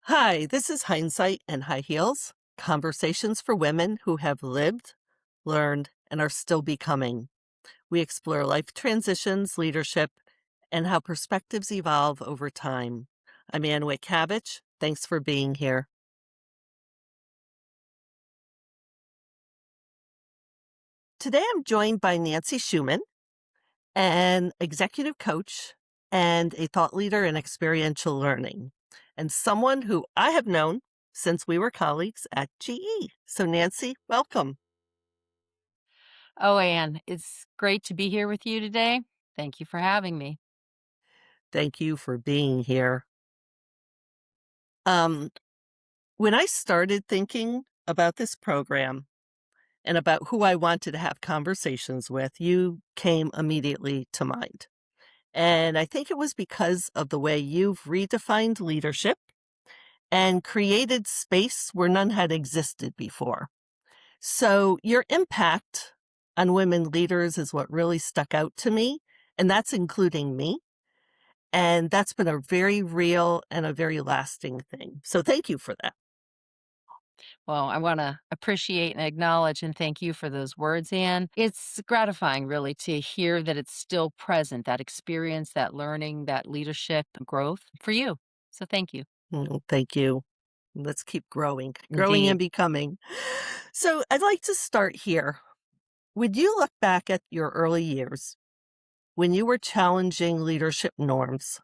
Hi, this is Hindsight and High Heels, conversations for women who have lived, learned, and are still becoming. We explore life transitions, leadership, and how perspectives evolve over time. I'm Anne Witkavitch. Thanks for being here. Today I'm joined by Nancy Schumann, an executive coach and a thought leader in experiential learning, and someone who I have known since we were colleagues at GE. So, Nancy, welcome. Oh, Anne, it's great to be here with you today. Thank you for having me. Thank you for being here. Um, when I started thinking about this program and about who I wanted to have conversations with, you came immediately to mind. And I think it was because of the way you've redefined leadership and created space where none had existed before. So your impact on women leaders is what really stuck out to me, and that's including me. And that's been a very real and a very lasting thing. So thank you for that. Well, I want to appreciate and acknowledge and thank you for those words, Anne. It's gratifying, really, to hear that it's still present, that experience, that learning, that leadership growth for you. So thank you. Thank you. Let's keep growing and Indeed. becoming. So I'd like to start here. When you look back at your early years, when you were challenging leadership norms,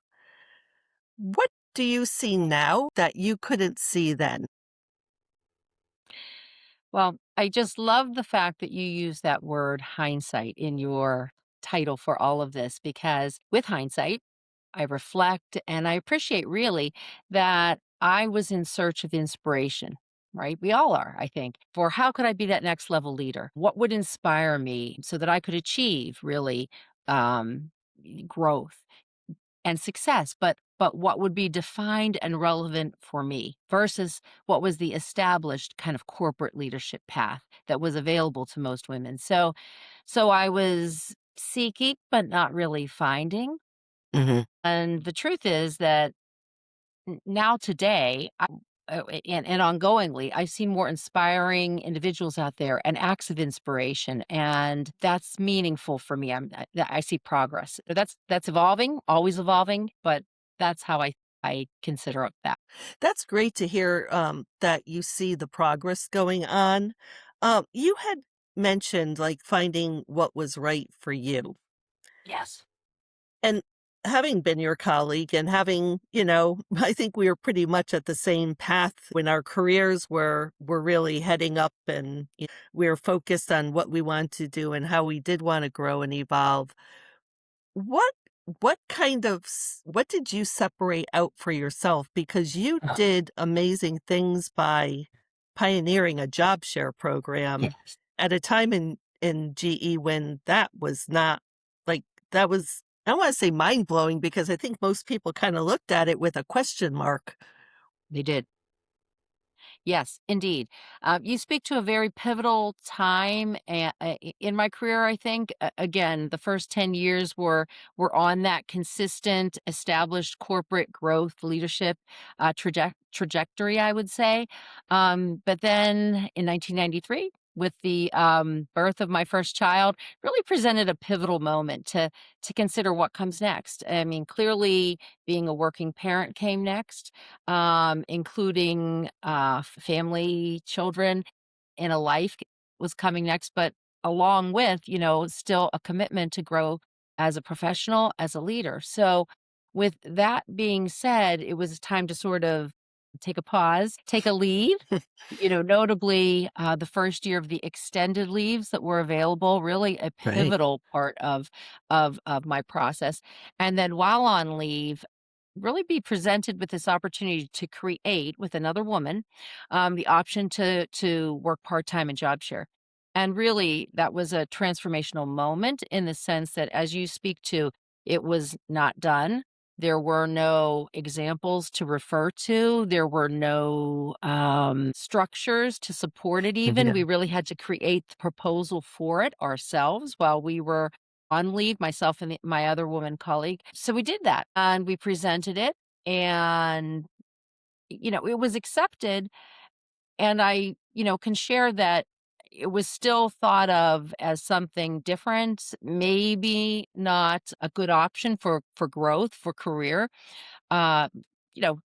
what do you see now that you couldn't see then? Well, I just love the fact that you use that word hindsight in your title for all of this because with hindsight, I reflect and I appreciate really that I was in search of inspiration, right? We all are, I think, for how could I be that next level leader? What would inspire me so that I could achieve really um, growth and success, but what would be defined and relevant for me versus what was the established kind of corporate leadership path that was available to most women. So I was seeking but not really finding. Mhm. And the truth is that now today, and ongoingly, I see more inspiring individuals out there and acts of inspiration, and that's meaningful for me. I see progress. That's evolving, always evolving, but that's how I consider that. That's great to hear, that you see the progress going on. You had mentioned, like, finding what was right for you, Yes. and having been your colleague and having, I think we were pretty much at the same path when our careers were really heading up and we were focused on what we want to do and how we did wanna grow and evolve. What what kind of what did you separate out for yourself? Because you did amazing things by pioneering a job share program Yes. at a time in GE when that was not like that was I don't wanna say mind blowing because I think most people kinda looked at it with a question mark. They did. Yes, indeed. You speak to a very pivotal time in my career. I think again, the first 10 years were on that consistent, established corporate growth leadership trajectory. I would say, but then in 1993. With the birth of my first child, really presented a pivotal moment to consider what comes next. I mean, clearly, being a working parent came next, including family, children, and a life was coming next, but along with, still a commitment to grow as a professional, as a leader. So, with that being said, it was time to sort of take a pause, take a leave. Notably, the first year of the extended leaves that were available, really a Right. pivotal part of my process. And then while on leave, really be presented with this opportunity to create with another woman, the option to work part-time and job share. And really, that was a transformational moment in the sense that as you speak to, it was not done. There were no examples to refer to. There were no structures to support it even. Yeah. We really had to create the proposal for it ourselves while we were on leave, myself and my other woman colleague. So we did that and we presented it. And it was accepted, and I, can share that it was still thought of as something different, maybe not a good option for growth, for career. Uh,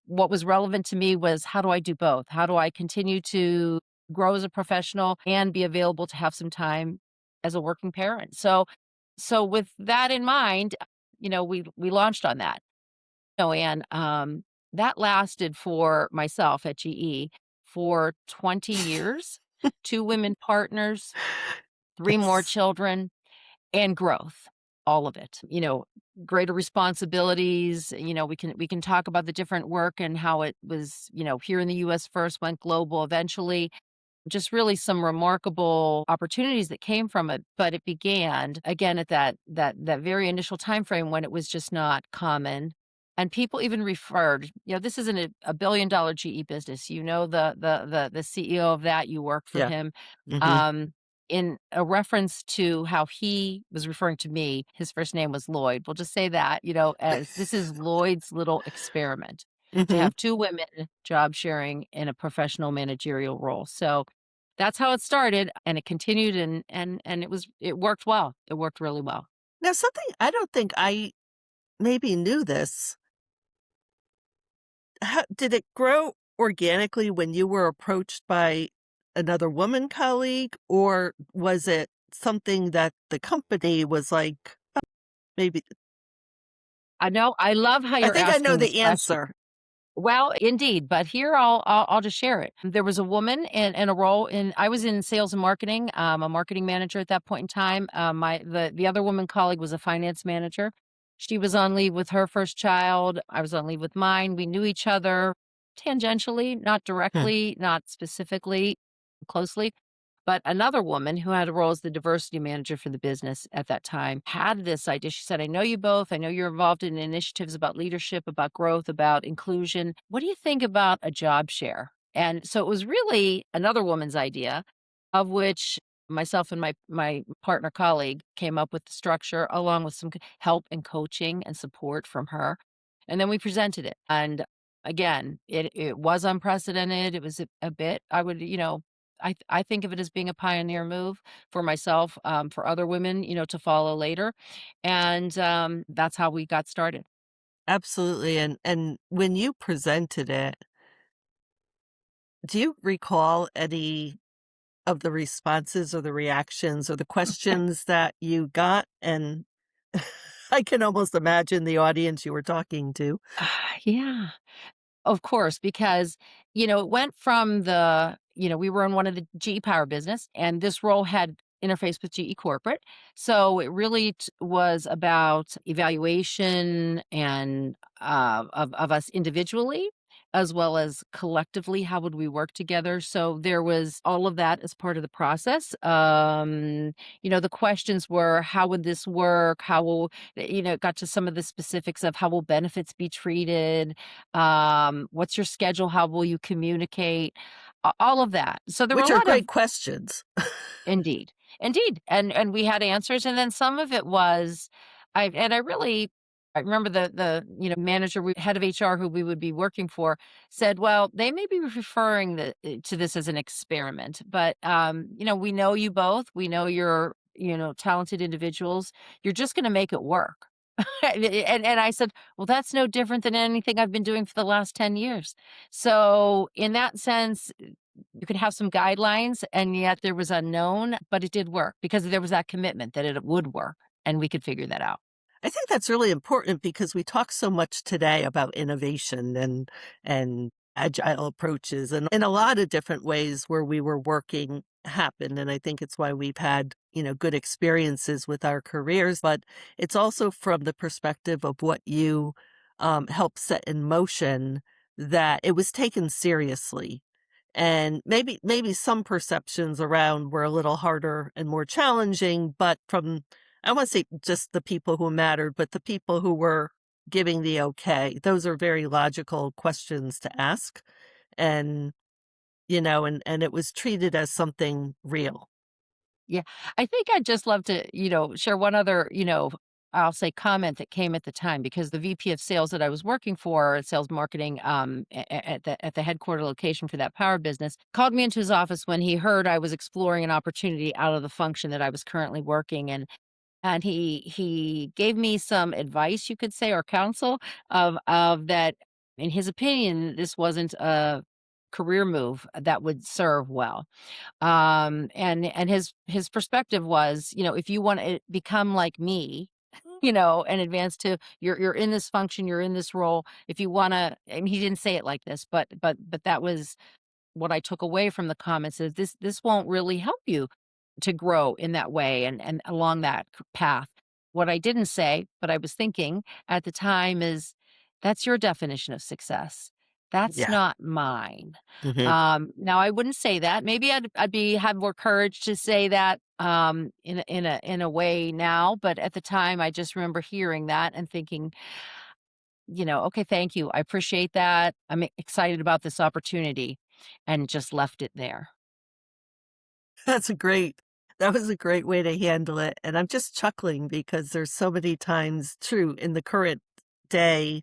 what was relevant to me was, how do I do both? How do I continue to grow as a professional and be available to have some time as a working parent? So with that in mind, we launched on that. And that lasted for myself at GE for 20 years, 2 women partners, 3 more Yes. children, and growth, all of it. Greater responsibilities. We can talk about the different work and how it was, here in the US first, went global eventually. Just really some remarkable opportunities that came from it, but it began again at that very initial time frame when it was just not common, and people even referred, this isn't a billion-dollar GE business, the CEO of that, you work for Yeah. him, Mhm. um, in a reference to how he was referring to me. His first name was Lloyd. We'll just say that, as this is Lloyd's little experiment to Mhm. have 2 women job sharing in a professional managerial role. So that's how it started, and it continued, and it worked well. It worked really well. Now something I don't think I maybe knew this. How did it grow organically when you were approached by another woman colleague, or was it something that the company was like, maybe I know, I love how I you're think I know asking this the question. answer. Well, indeed, but here I'll just share it. There was a woman in a role in I was in sales and marketing, a marketing manager at that point in time. The other woman colleague was a finance manager. She was on leave with her first child. I was on leave with mine. We knew each other tangentially, not Hmm. directly, not specifically closely. But another woman who had a role as the diversity manager for the business at that time had this idea. She said, I know you both. I know you're involved in initiatives about leadership, about growth, about inclusion. What do you think about a job share? And so it was really another woman's idea, of which myself and my partner colleague came up with the structure along with some help and coaching and support from her. And then we presented it. And again, it was unprecedented. It was a bit, I would, I think of it as being a pioneer move for myself, for other women, to follow later, and, that's how we got started. Absolutely, and when you presented it, do you recall any of the responses or the reactions or the questions that you got? And I can almost imagine the audience you were talking to. Yeah. Of course, because, it went from we were in one of the GE Power business, and this role had interface with GE corporate. So it really was about evaluation and of us individually, as well as collectively. How would we work together? So there was all of that as part of the process. The questions were, how would this work? How will, it got to some of the specifics of how will benefits be treated? What's your schedule? How will you communicate? All of that. So there were Which a are lot of great questions. indeed, indeed, and we had answers, and then some of it was, I remember manager, head of HR who we would be working for said, well, they may be referring to this as an experiment, but we know you both, we know you're talented individuals. You're just going to make it work. And I said, "Well, that's no different than anything I've been doing for the last 10 years." So, in that sense, you could have some guidelines, and yet there was unknown, but it did work because there was that commitment that it would work, and we could figure that out. I think that's really important because we talk so much today about innovation and agile approaches and in a lot of different ways where we were working happen. And I think it's why we've had, good experiences with our careers, but it's also from the perspective of what you helped set in motion that it was taken seriously. And maybe some perceptions around were a little harder and more challenging, but from I won't say just the people who mattered, but the people who were giving the okay. Those are very logical questions to ask. And, and it was treated as something real. Yeah. I think I'd just love to, share one other, I'll say, comment that came at the time because the VP of sales that I was working for, sales marketing, at the headquarter location for that power business, called me into his office when he heard I was exploring an opportunity out of the function that I was currently working in. And he gave me some advice, you could say, or counsel of that, in his opinion, this wasn't a career move that would serve well. And his perspective was, if you wanna become like me, and advance to you're in this function, you're in this role, if you wanna, I mean, he didn't say it like this, but that was what I took away from the comments, is this won't really help you to grow in that way and along that path. What I didn't say, but I was thinking at the time is, that's your definition of success. That's Yeah. not mine. Mhm. Now I wouldn't say that. Maybe I'd be have more courage to say that in a way now, but at the time I just remember hearing that and thinking, okay, thank you. I appreciate that. I'm excited about this opportunity, and just left it there. That's a great that was a great way to handle it, and I'm just chuckling because there's so many times true in the current day,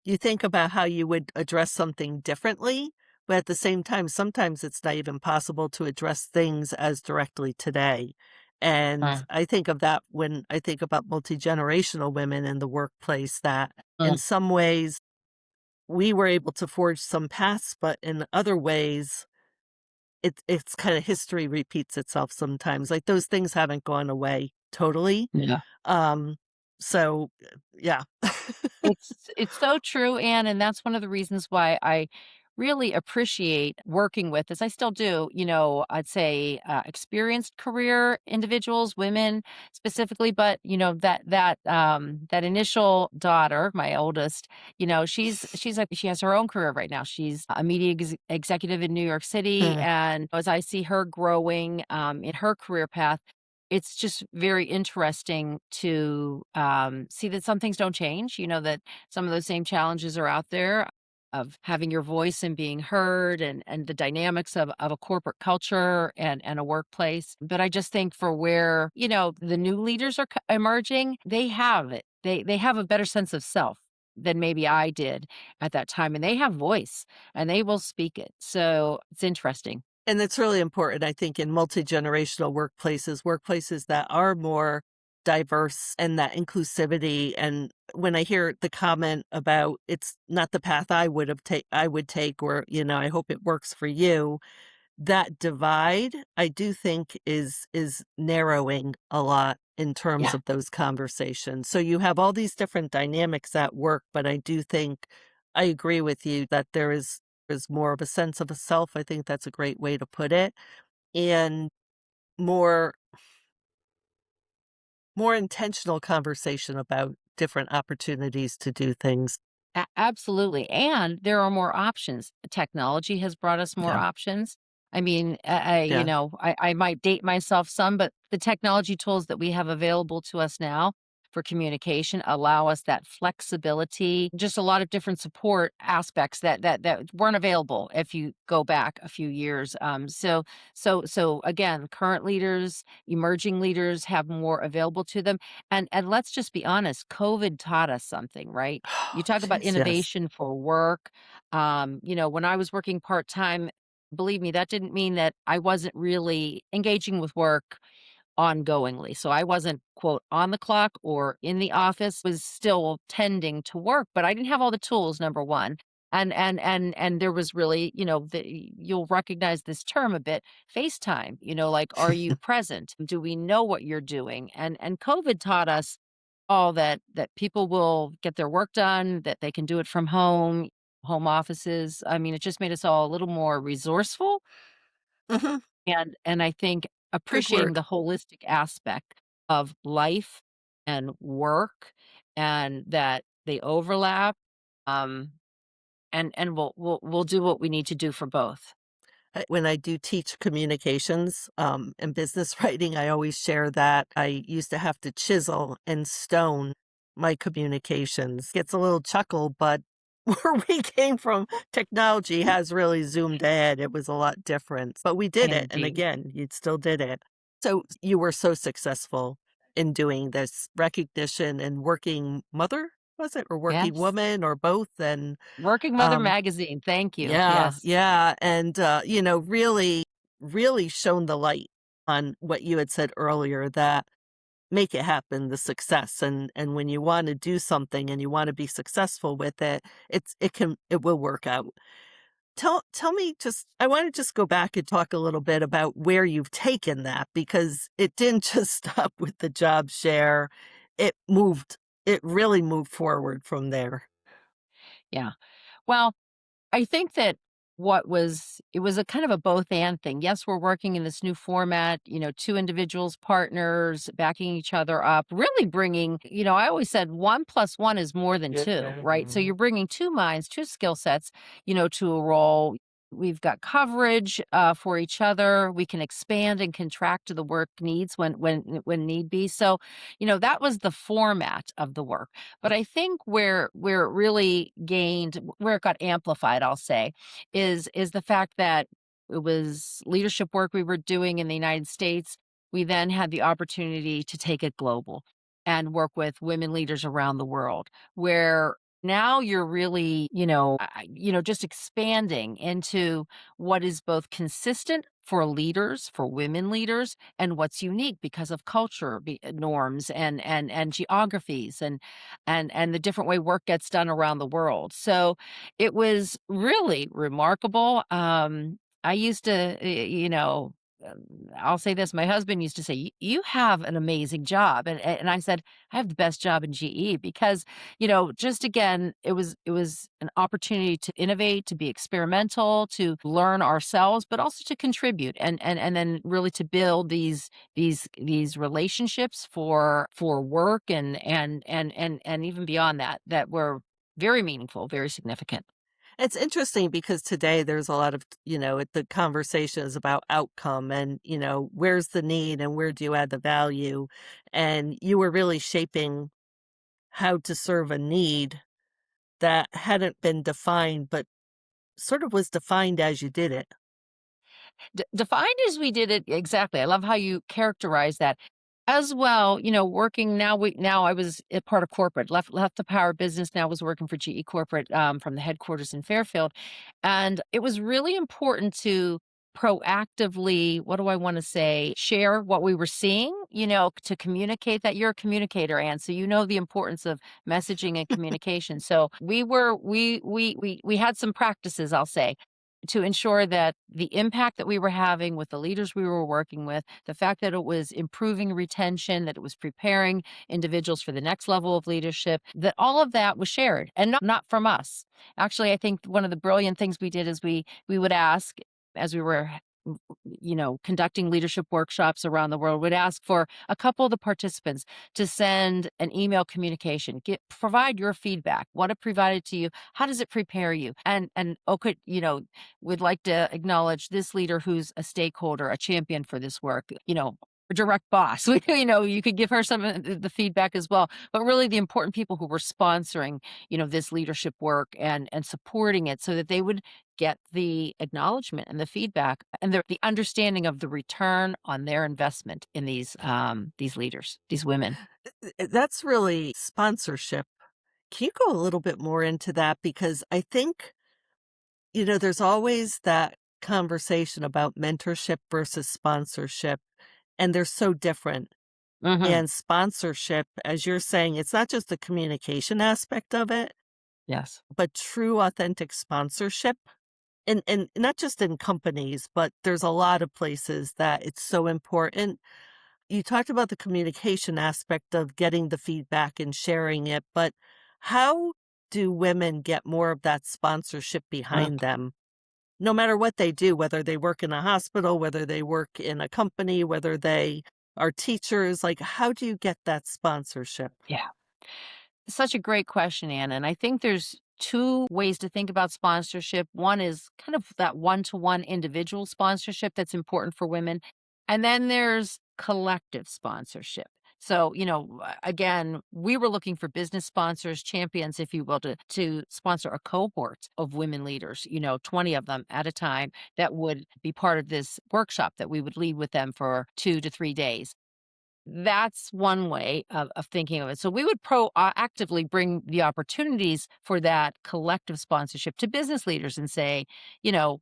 you think about how you would address something differently, but at the same time, sometimes it's not even possible to address things as directly today, and Uh, I think of that when I think about multi-generational women in the workplace that in mm, some ways, we were able to forge some paths, but in other ways it's kinda history repeats itself sometimes, like, those things haven't gone away totally, yeah. um, so, yeah. It's so true, Anne, and that's one of the reasons why I really appreciate working with, as I still do, I'd say, experienced career individuals, women specifically, but, that initial daughter, my oldest, she's like, she has her own career right now. She's a media executive in New York City, Mm, and as I see her growing, in her career path, it's just very interesting to, see that some things don't change, that some of those same challenges are out there of having your voice and being heard, and the dynamics of a corporate culture and a workplace. But I just think for where, the new leaders are emerging, they have it. They have a better sense of self than maybe I did at that time, and they have voice, and they will speak it. So it's interesting. and it's really important, I think, in multi-generational workplaces, workplaces that are more diverse and that inclusivity, and when I hear the comment about, "It's not the path I would take," or, "I hope it works for you," that divide, I do think is narrowing a lot in terms Yeah. of those conversations. So you have all these different dynamics at work, but I do think I agree with you that there is more of a sense of a self. I think that's a great way to put it, and more more intentional conversation about different opportunities to do things. Absolutely, and there are more options. Technology has brought us more Yeah, options. I mean, yeah. I might date myself some, but the technology tools that we have available to us now for communication allow us that flexibility, just a lot of different support aspects that weren't available if you go back a few years. So again, current leaders, emerging leaders have more available to them, and let's just be honest, COVID taught us something, right? You talk about Jeez, yes. innovation for work. When I was working part-time, believe me, that didn't mean that I wasn't really engaging with work ongoingly. So I wasn't, quote, on the clock or in the office, was still tending to work, but I didn't have all the tools, number 1. And there was really, you'll recognize this term a bit, FaceTime, like, are you present? Do we know what you're doing? And COVID taught us all that people will get their work done, that they can do it from home, home offices. I mean, it just made us all a little more resourceful, Mhm, and I think good appreciating word. the holistic aspect of life and work, and that they overlap, um, and we'll do what we need to do for both. When I do teach communications, and business writing, I always share that I used to have to chisel and stone my communications. Gets a little chuckle, but where we came from, technology has really zoomed ahead. It was a lot different, but we did it, and Indeed. again, you still did it. So you were so successful in doing this recognition and working mother, was it? Or working Yes. woman or both? And Working Mother um, magazine, thank you, yeah, yes. yeah, and, really, really shone the light on what you had said earlier, that make it happen, the success, and when you wanna do something and you wanna be successful with it, it will work out. Tell me, just I wanna just go back and talk a little bit about where you've taken that, because it didn't just stop with the job share, it moved it really moved forward from there. Yeah. Well, I think that it was a kind of a both and thing. Yes, we're working in this new format, two individuals, partners, backing each other up, really bringing, I always said one plus one is more than two, right? So you're bringing two minds, two skill sets, to a role. We've got coverage for each other. We can expand and contract to the work needs when need be. So, that was the format of the work. But I think where it really gained, where it got amplified, I'll say, is the fact that it was leadership work we were doing in the United States. We then had the opportunity to take it global and work with women leaders around the world, where now you're really, just expanding into what is both consistent for leaders, for women leaders, and what's unique because of culture, norms, and geographies, and the different way work gets done around the world. So it was really remarkable. I used to, um, I'll say this: my husband used to say, "You have an amazing job," and I said, "I have the best job in GE," because just again, it was an opportunity to innovate, to be experimental, to learn ourselves, but also to contribute, and then really to build these relationships for work, and even beyond that, that were very meaningful, very significant. It's interesting because today there's a lot of, the conversation is about outcome and, where's the need and where do you add the value? And you were really shaping how to serve a need that hadn't been defined, but sort of was defined as you did it. Defined as we did it exactly. I love how you characterize that. As well, working now I was a part of corporate, left the power business, now was working for GE corporate, from the headquarters in Fairfield. And it was really important to proactively, what do I want to say, share what we were seeing, to communicate that you're a communicator, and so the importance of messaging and communication. So we had some practices, I'll say, to ensure that the impact that we were having with the leaders we were working with, the fact that it was improving retention, that it was preparing individuals for the next level of leadership, that all of that was shared and not from us. Actually, I think one of the brilliant things we did is we would ask, as we were conducting leadership workshops around the world, would ask for a couple of the participants to send an email communication, provide your feedback, what it provided to you, how does it prepare you, and okay, would like to acknowledge this leader who's a stakeholder, a champion for this work, a direct boss. You could give her some of the feedback as well. But really the important people who were sponsoring, this leadership work and supporting it so that they would get the acknowledgement and the feedback and the understanding of the return on their investment in these leaders, these women. That's really sponsorship. Can you go a little bit more into that? Because I think, there's always that conversation about mentorship versus sponsorship, and they're so different. Mhm. And sponsorship, as you're saying, it's not just the communication aspect of it, Yes. but true authentic sponsorship. And not just in companies, but there's a lot of places that it's so important. You talked about the communication aspect of getting the feedback and sharing it, but how do women get more of that sponsorship Mm, behind them? No matter what they do, whether they work in a hospital, whether they work in a company, whether they are teachers, like, how do you get that sponsorship? yeah. Such a great question, Anna. And I think there's two ways to think about sponsorship. One is kind of that one-to-one individual sponsorship that's important for women. And then there's collective sponsorship. So, again, we were looking for business sponsors, champions, if you will, to sponsor a cohort of women leaders, 20 of them at a time that would be part of this workshop that we would lead with them for 2 to 3 days. that's one way of thinking of it. So we would actively bring the opportunities for that collective sponsorship to business leaders and say,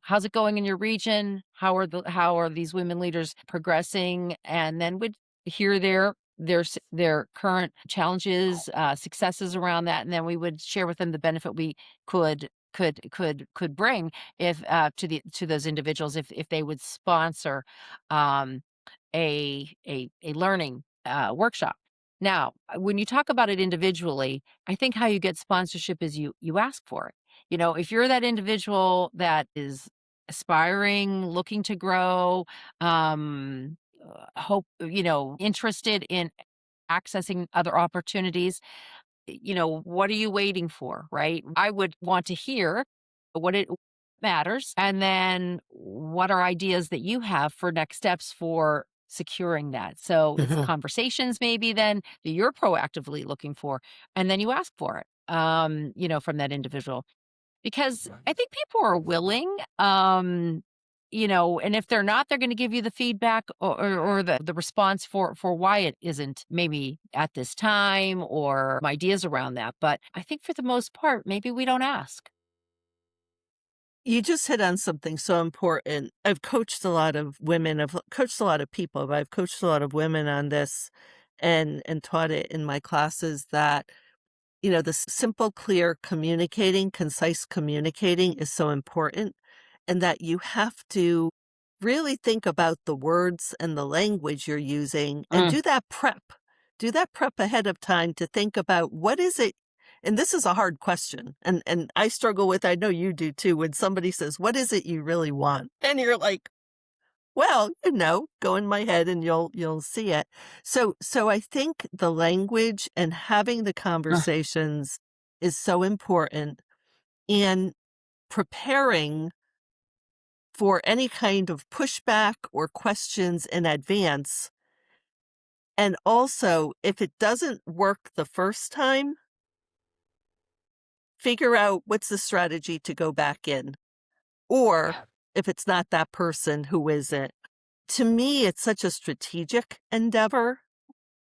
how's it going in your region? How are these women leaders progressing? And then would hear their current challenges, successes around that, and then we would share with them the benefit we could bring if to those individuals if they would sponsor um a learning, workshop. Now, when you talk about it individually, I think how you get sponsorship is you ask for it. If you're that individual that is aspiring, looking to grow, interested in accessing other opportunities, what are you waiting for, right? I would want to hear what it matters, and then what are ideas that you have for next steps for securing that. So it's Mhm. conversations maybe then that you're proactively looking for, and then you ask for it, from that individual. Because I think people are willing, and if they're not, they're gonna give you the feedback or the response for why it isn't maybe at this time or ideas around that, but I think for the most part, maybe we don't ask. You just hit on something so important. I've coached a lot of women, I've coached a lot of people, but I've coached a lot of women on this and taught it in my classes that, the simple, clear communicating, concise communicating is so important, and that you have to really think about the words and the language you're using and Mm, do that prep. Do that prep ahead of time to think about what is it, and this is a hard question, and I struggle with, I know you do too, when somebody says, "What is it you really want?" And you're like, "Well, go in my head and you'll see it." So I think the language and having the uh, conversations is so important, and preparing for any kind of pushback or questions in advance. And also, if it doesn't work the first time, figure out what's the strategy to go back in. Or if it's not that person, who is it? To me, it's such a strategic endeavor.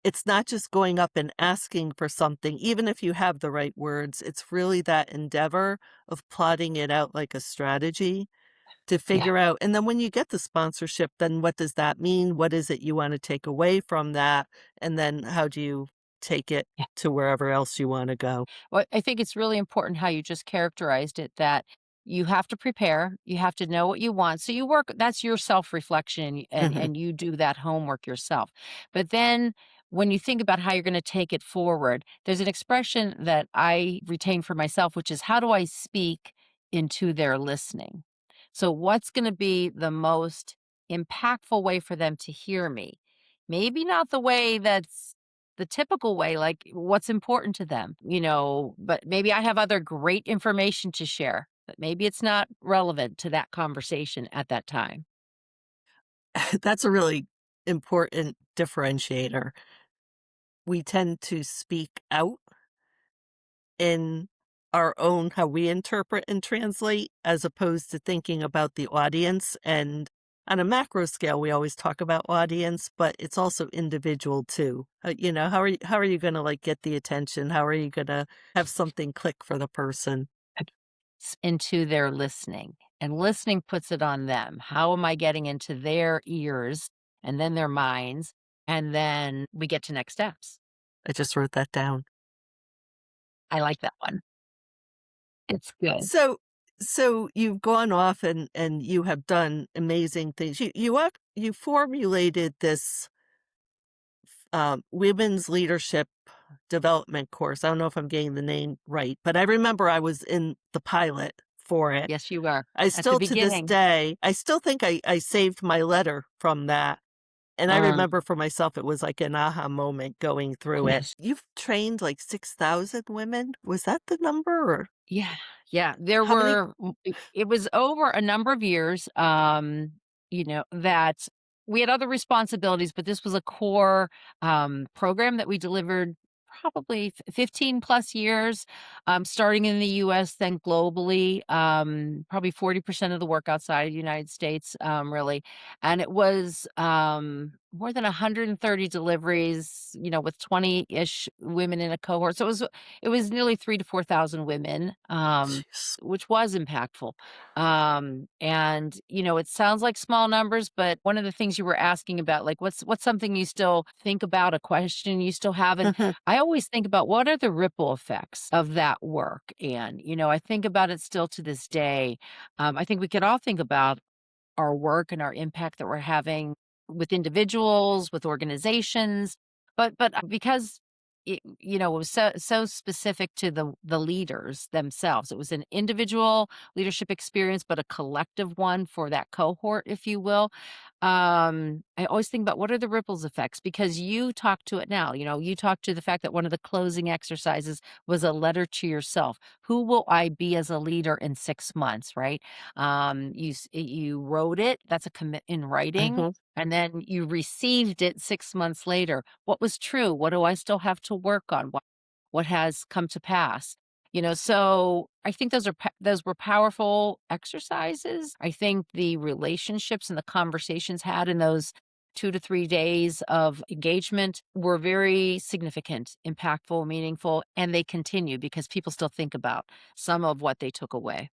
It's not just going up and asking for something, even if you have the right words. It's really that endeavor of plotting it out like a strategy to yeah, figure out, and then when you get the sponsorship, then what does that mean? What is it you wanna take away from that? And then how do you take it yeah. to wherever else you wanna go? Well, I think it's really important how you just characterized it, that you have to prepare, you have to know what you want. So you work, that's your self-reflection, and Mhm. and you do that homework yourself. But then when you think about how you're going to take it forward, there's an expression that I retain for myself, which is how do I speak into their listening? So what's going to be the most impactful way for them to hear me? Maybe not the way that's the typical way, like what's important to them, but maybe I have other great information to share, but maybe it's not relevant to that conversation at that time. That's a really important differentiator. We tend to speak out in our own how we interpret and translate, as opposed to thinking about the audience, and on a macro scale, we always talk about audience, but it's also individual too. How are you gonna, like, get the attention? How are you gonna have something click for the person? Into their listening, and listening puts it on them. How am I getting into their ears and then their minds? And then we get to next steps. I just wrote that down. I like that one. It's good. So so you've gone off and you have done amazing things. You formulated this, women's leadership development course. I don't know if I'm getting the name right, but I remember I was in the pilot for it. Yes, you are I at the still, to this beginning. day, I still think I saved my letter from that, and I Um, remember for myself, it was like an aha moment going through it. yes. You've trained like 6,000 women? Was that the number, or Yeah, yeah, there how many? were it was over a number of years, that we had other responsibilities, but this was a core, program that we delivered probably 15 plus years, starting in the US, then globally, probably 40% of the work outside of the United States, really, and it was, more than 130 deliveries, with 20-ish women in a cohort. So it was nearly 3 to 4,000 women, Jeez. which was impactful. And it sounds like small numbers, but one of the things you were asking about, like, what's something you still think about, a question you still have, and I always think about what are the ripple effects of that work. And I think about it still to this day. I think we could all think about our work and our impact that we're having with individuals, with organizations, but because it was so specific to the leaders themselves. It was an individual leadership experience, but a collective one for that cohort, if you will. I always think about what are the ripples effects, because you talk to it now. You talk to the fact that one of the closing exercises was a letter to yourself. Who will I be as a leader in 6 months, right? You wrote it, that's a commit in writing, Mhm. and then you received it 6 months later. What was true? What do I still have to work on? What has come to pass? So I think those were powerful exercises. I think the relationships and the conversations had in those 2 to 3 days of engagement were very significant, impactful, meaningful, and they continue because people still think about some of what they took away.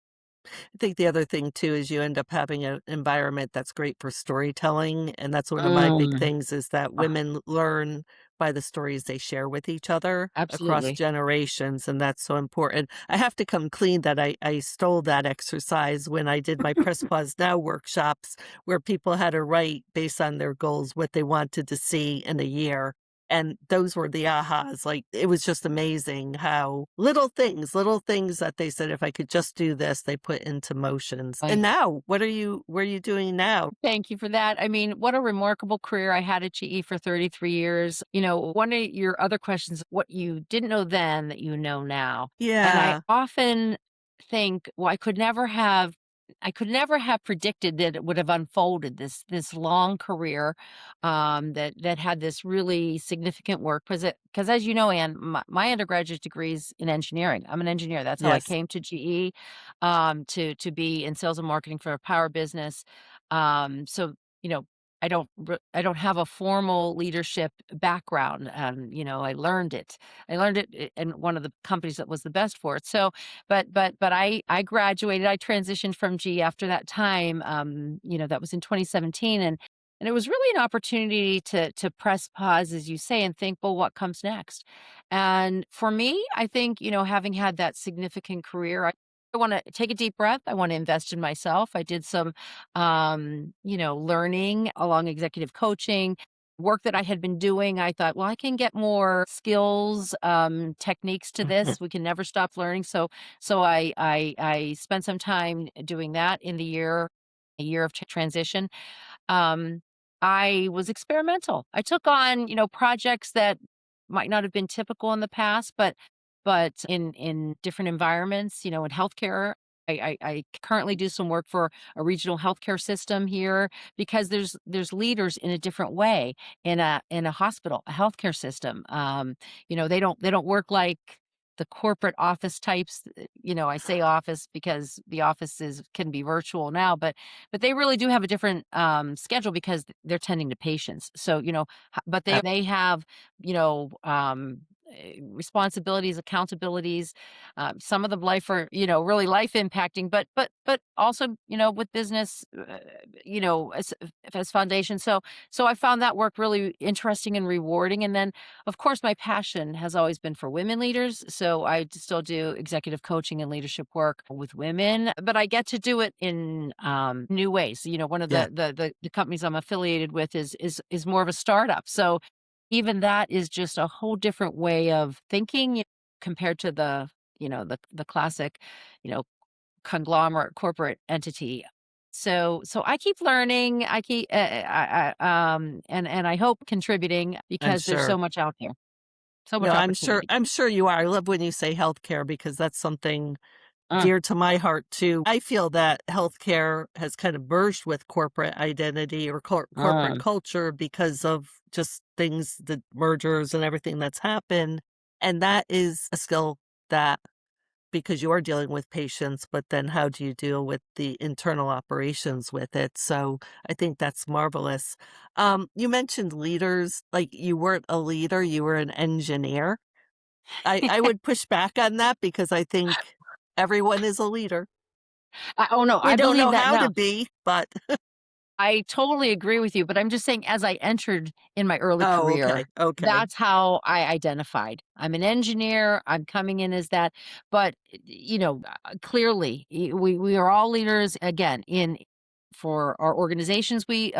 I think the other thing too is you end up having an environment that's great for storytelling, and that's one of my big Mm. things is that Ah, women learn by the stories they share with each other across absolutely. generations, and that's so important. I have to come clean that I stole that exercise when I did my Press Pause Now workshops, where people had to write based on their goals what they wanted to see in a year. And those were the ahas, like, it was just amazing how little things that they said, "If I could just do this," they put into motions. And now, what are you doing now? Thank you for that. I mean, what a remarkable career I had at GE for 33 years. One of your other questions, what you didn't know then that you know now. And I Yeah. often think, well, I could never have predicted that it would have unfolded this long career, that had this really significant work. Because as you know, Anne, my undergraduate degree is in engineering. I'm an engineer. That's how I Yes. came to GE, to be in sales and marketing for a power business. So, you know, I don't have a formal leadership background. I learned it. I learned it in one of the companies that was the best for it. So, but I graduated. I transitioned from G after that time. That was in 2017, and it was really an opportunity to press pause, as you say, and think, well, what comes next? And for me, I think having had that significant career, I want to take a deep breath. I want to invest in myself. I did some, learning along executive coaching, work that I had been doing. I thought, well, I can get more skills, techniques to Mhm. this. We can never stop learning. So I spent some time doing that in a year of transition. um, I was experimental. I took on, projects that might not have been typical in the past, but in different environments, in healthcare. I currently do some work for a regional healthcare system here because there's leaders in a different way in a hospital, a healthcare system. They don't work like the corporate office types. I say office because the offices can be virtual now, but they really do have a different, schedule because they're tending to patients. So, but they have, responsibilities, accountabilities. Some of them life are, really life impacting, but also, with business, as foundation. So I found that work really interesting and rewarding. And then, of course, my passion has always been for women leaders. So still do executive coaching and leadership work with women, but I get to do it in, new ways. One of Yeah. the companies I'm affiliated with is more of a startup. So even that is just a whole different way of thinking, compared to the classic, you know, conglomerate corporate entity. So I keep learning. I keep and I hope contributing I'm because there's so sure. much out there, so No, much I'm sure opportunity. I'm sure you are. I love when you say healthcare because that's something Uh, dear to my heart too. I feel that healthcare has kind of merged with corporate identity or corporate um, culture because of just things, the mergers and everything that's happened. And that is a skill that because you're dealing with patients, but then how do you deal with the internal operations with it? So I think that's marvelous. You mentioned leaders, like you weren't a leader, you were an engineer. I would push back on that because I think everyone is a leader. Oh, no, We I don't believe know that how to now. be, but I totally agree with you, but I'm just saying as I entered in my early oh, okay, career, okay. that's how I identified. I'm an engineer, I'm coming in as that, but, clearly, we are all leaders, again, in for our organizations we,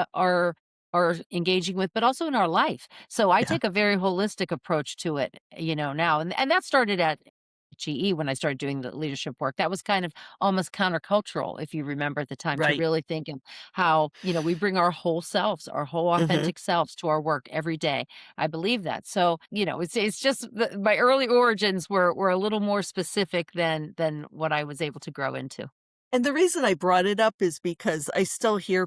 are engaging with, but also in our life. So I Yeah, take a very holistic approach to it, now, and that started at GE when I started doing the leadership work. That was kind of almost countercultural, if you remember at the time, to right. really think how, we bring our whole selves, our whole Mhm. authentic selves to our work every day. I believe that. So, it's just my early origins were a little more specific than what I was able to grow into. And the reason I brought it up is because I still hear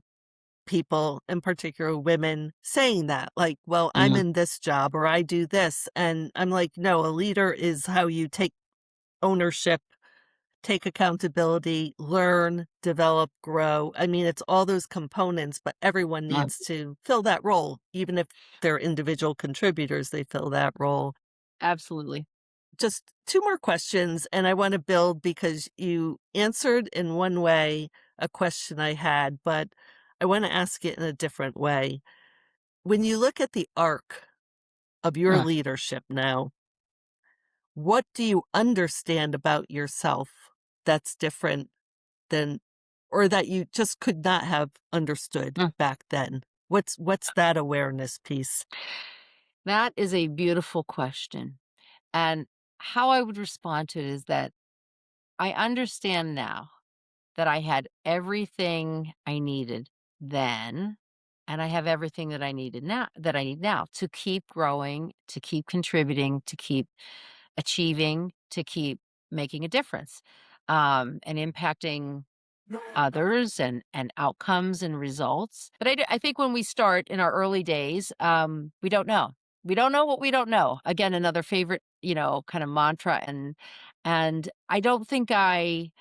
people, in particular women, saying that, like, "Well, I'm Mhm. in this job or I do this." And I'm like, "No, a leader is how you take ownership, take accountability, learn, develop, grow." I mean, it's all those components, but everyone Uh, needs to fill that role. Even if they're individual contributors, they fill that role. Absolutely. Just 2 more questions, and I wanna build because you answered in one way a question I had, but I wanna ask it in a different way. When you look at the arc of your Uh, leadership now, what do you understand about yourself that's different than or that you just could not have understood mm. back then? What's that awareness piece? That is a beautiful question. And how I would respond to it is that I understand now that I had everything I needed then, and I have everything that I need now to keep growing, to keep contributing, to keep achieving, to keep making a difference, and impacting others and outcomes and results. But I think when we start in our early days, we don't know. We don't know what we don't know. Again, another favorite, kind of mantra, and I don't think I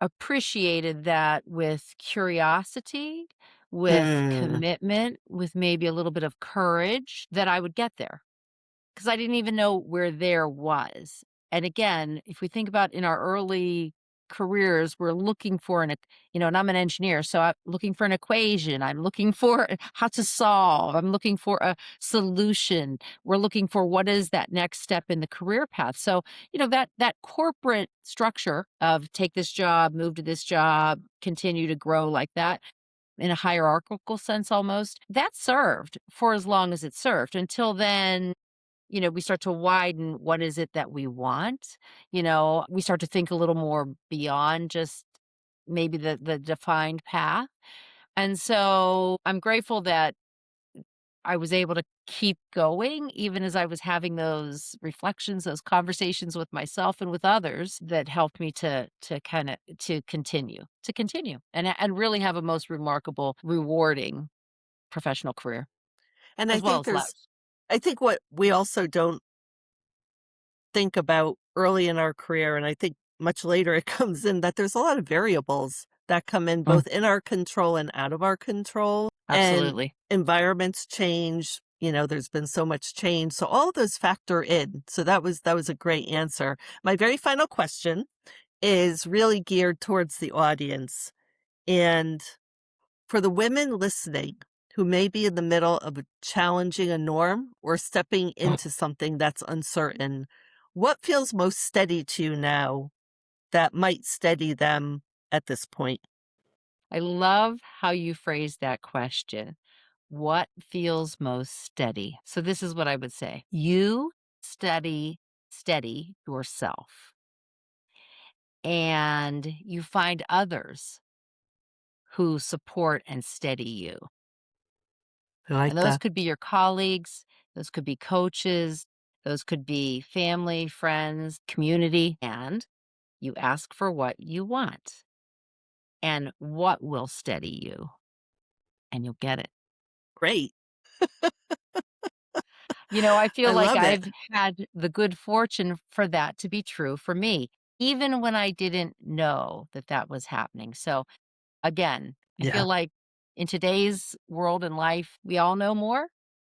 appreciated that with curiosity, with Mm, commitment, with maybe a little bit of courage that I would get there. 'Cause I didn't even know where there was. And again, if we think about in our early careers, we're looking for and I'm an engineer, so I'm looking for an equation, I'm looking for how to solve, I'm looking for a solution. We're looking for what is that next step in the career path. So, that corporate structure of take this job, move to this job, continue to grow like that in a hierarchical sense almost, that served for as long as it served. Until then, we start to widen what is it that we want. We start to think a little more beyond just maybe the defined path. And so I'm grateful that I was able to keep going even as I was having those reflections, those conversations with myself and with others that helped me to kind of to continue and really have a most remarkable, rewarding professional career and I as well think as there's lives. I think what we also don't think about early in our career, and I think much later it comes in that there's a lot of variables that come in Mm, both in our control and out of our control. And absolutely. environments change, there's been so much change. So all of those factor in. So that was a great answer. My very final question is really geared towards the audience. And for the women listening who may be in the middle of challenging a norm or stepping into something that's uncertain, what feels most steady to you now that might steady them at this point? I love how you phrased that question. What feels most steady? So this is what I would say. You steady yourself and you find others who support and steady you. I like And those that. could be your colleagues, those could be coaches, those could be family, friends, community, and you ask for what you want and what will steady you and you'll get it. Great. I feel I like love it. I've had the good fortune for that to be true for me. even when I didn't know that that was happening. So, again, I Yeah, feel like in today's world and life, we all know more.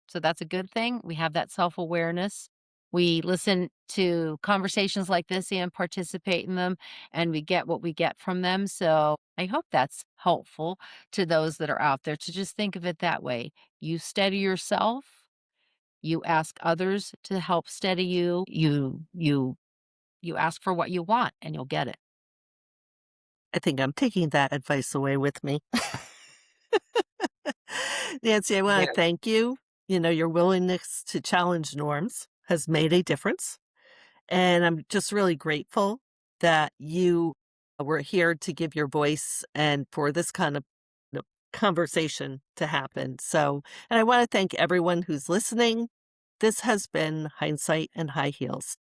So that's a good thing. We have that self awareness. We listen to conversations like this and participate in them, and we get what we get from them. So I hope that's helpful to those that are out there to just think of it that way. You steady yourself, you ask others to help steady you, you ask for what you want and you'll get it. I think I'm taking that advice away with me. Nancy, I wanna Very. thank you. You know, your willingness to challenge norms has made a difference, and I'm just really grateful that you were here to give your voice and for this kind of you know, conversation to happen. So, and I wanna thank everyone who's listening. This has been Hindsight and High Heels.